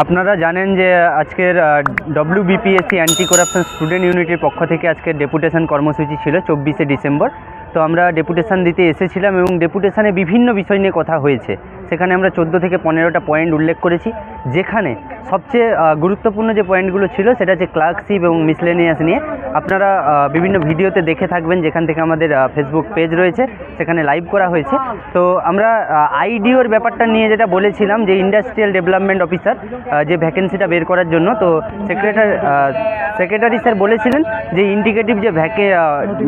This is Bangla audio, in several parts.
আপনারা জানেন যে আজকের ডব্লিউবিপিএসসি অ্যান্টি করাপশন স্টুডেন্ট ইউনিটির পক্ষ থেকে আজকের ডেপুটেশন কর্মসূচি ছিল 24শে ডিসেম্বর। তো আমরা ডেপুটেশন দিতে এসেছিলাম এবং ডেপুটেশনে বিভিন্ন বিষয় নিয়ে কথা হয়েছে। সেখানে আমরা 14 থেকে 15টা পয়েন্ট উল্লেখ করেছি, যেখানে সবচেয়ে গুরুত্বপূর্ণ যে পয়েন্টগুলো ছিল সেটা হচ্ছে ক্লার্কশিপ এবং মিসলেনিয়াস নিয়ে। আপনারা বিভিন্ন ভিডিওতে দেখে থাকবেন, যেখান থেকে আমাদের ফেসবুক পেজ রয়েছে, সেখানে লাইভ করা হয়েছে। তো আমরা আইডিওর ব্যাপারটা নিয়ে যেটা বলেছিলাম যে ইন্ডাস্ট্রিয়াল ডেভেলপমেন্ট অফিসার যে ভ্যাকেন্সিটা বের করার জন্য, তো সেক্রেটারি স্যার বলেছিলেন যে ইন্ডিকেটিভ যে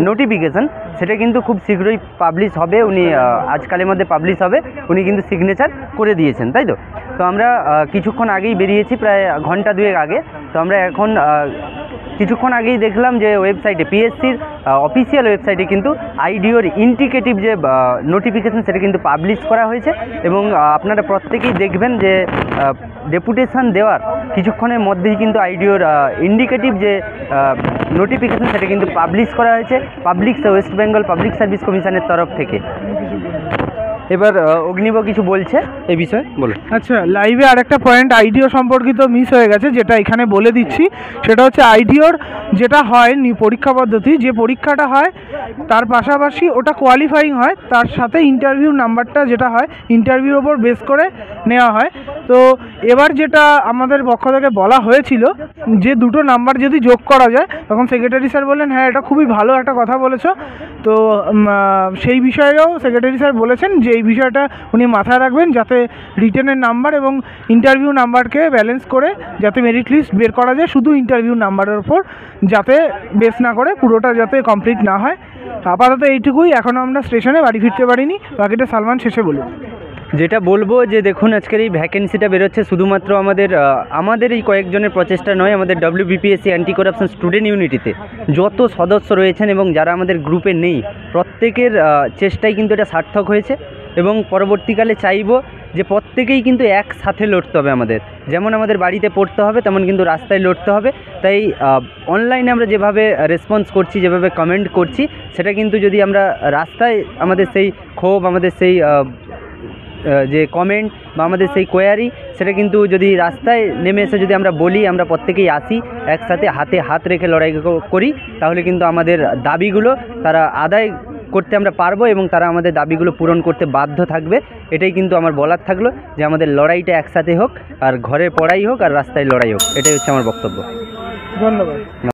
নোটিফিকেশান সেটা কিন্তু খুব শীঘ্রই পাবলিশ হবে, উনি আজকালের মধ্যে পাবলিশ হবে, উনি কিন্তু সিগনেচার করে দিয়েছেন, তাই তো। তো আমরা কিছুক্ষণ আগেই বেরিয়েছি, প্রায় ঘন্টা দুয়েক আগে। তো আমরা এখন কিছুক্ষণ আগেই দেখলাম যে ওয়েবসাইটে, পিএসসির অফিসিয়াল ওয়েবসাইটে কিন্তু আইডিওর ইন্ডিকেটিভ যে নোটিফিকেশান সেটা কিন্তু পাবলিশ করা হয়েছে। এবং আপনারা প্রত্যেকেই দেখবেন যে ডেপুটেশন দেওয়ার কিছুক্ষণের মধ্যেই কিন্তু আইডিওর ইন্ডিকেটিভ যে নোটিফিকেশান সেটা কিন্তু পাবলিশ করা হয়েছে ওয়েস্ট বেঙ্গল পাবলিক সার্ভিস কমিশনের তরফ থেকে। এবার অগ্নিব কিছু বলছে এই বিষয়ে, বলো। আচ্ছা, লাইভে আরেকটা পয়েন্ট আইডিও সম্পর্কিত মিস হয়ে গেছে, যেটা এখানে বলে দিচ্ছি। সেটা হচ্ছে আইডিওর যেটা হয় পরীক্ষা পদ্ধতি, যে পরীক্ষাটা হয় তার পাশাপাশি ওটা কোয়ালিফাইং হয়, তার সাথে ইন্টারভিউ নাম্বারটা যেটা হয় ইন্টারভিউর ওপর বেস করে নেওয়া হয়। তো এবার যেটা আমাদের পক্ষ থেকে বলা হয়েছিল যে দুটো নাম্বার যদি যোগ করা যায়, তখন সেক্রেটারি স্যার বললেন হ্যাঁ এটা খুবই ভালো একটা কথা বলেছো। তো সেই বিষয়েও সেক্রেটারি স্যার বলেছেন যে এই বিষয়টা উনি মাথায় রাখবেন, যাতে রিটেনের নাম্বার এবং ইন্টারভিউ নাম্বারকে ব্যালেন্স করে যাতে মেরিট লিস্ট বের করা যায়, শুধু ইন্টারভিউ নাম্বারের ওপর যাতে বেস না করে পুরোটা যাতে কমপ্লিট না হয়। আপাতত এইটুকুই, এখনও আমরা স্টেশনে বাড়ি ফিরতে পারিনি, বাকিটা সালমান শেষে বলুন। যেটা বলবো যে দেখুন, আজকের এই ভ্যাকেন্সিটা বেরোচ্ছে শুধুমাত্র আমাদের এই কয়েকজনের প্রচেষ্টা নয়, আমাদের ডব্লিউবিপিএসসি অ্যান্টি করাপশন স্টুডেন্ট ইউনিটিতে যত সদস্য রয়েছেন এবং যারা আমাদের গ্রুপে নেই, প্রত্যেকের চেষ্টাই কিন্তু এটা সার্থক হয়েছে। এবং পরবর্তীকালে চাইবো যে প্রত্যেকেই কিন্তু একসাথে লড়তে হবে আমাদের, যেমন আমাদের বাড়িতে পড়তে হবে তেমন কিন্তু রাস্তায় লড়তে হবে। তাই অনলাইনে আমরা যেভাবে রেসপন্স করছি, যেভাবে কমেন্ট করছি, সেটা কিন্তু যদি আমরা রাস্তায় আমাদের সেই ক্ষোভ, আমাদের সেই যে কমেন্ট বা আমাদের সেই কোয়ারি, সেটা কিন্তু যদি রাস্তায় নেমে এসে যদি আমরা বলি, আমরা প্রত্যেকেই আসি একসাথে হাতে হাত রেখে লড়াই করি, তাহলে কিন্তু আমাদের দাবিগুলো তারা আদায় করতে আমরা পারবো এবং তারা আমাদের দাবিগুলো পূরণ করতে বাধ্য থাকবে। এটাই কিন্তু আমার বলার থাকলো, যে আমাদের লড়াইটা একসাথে হোক, আর ঘরে পড়াই হোক আর রাস্তায় লড়াই হোক, এটাই হচ্ছে আমার বক্তব্য। ধন্যবাদ।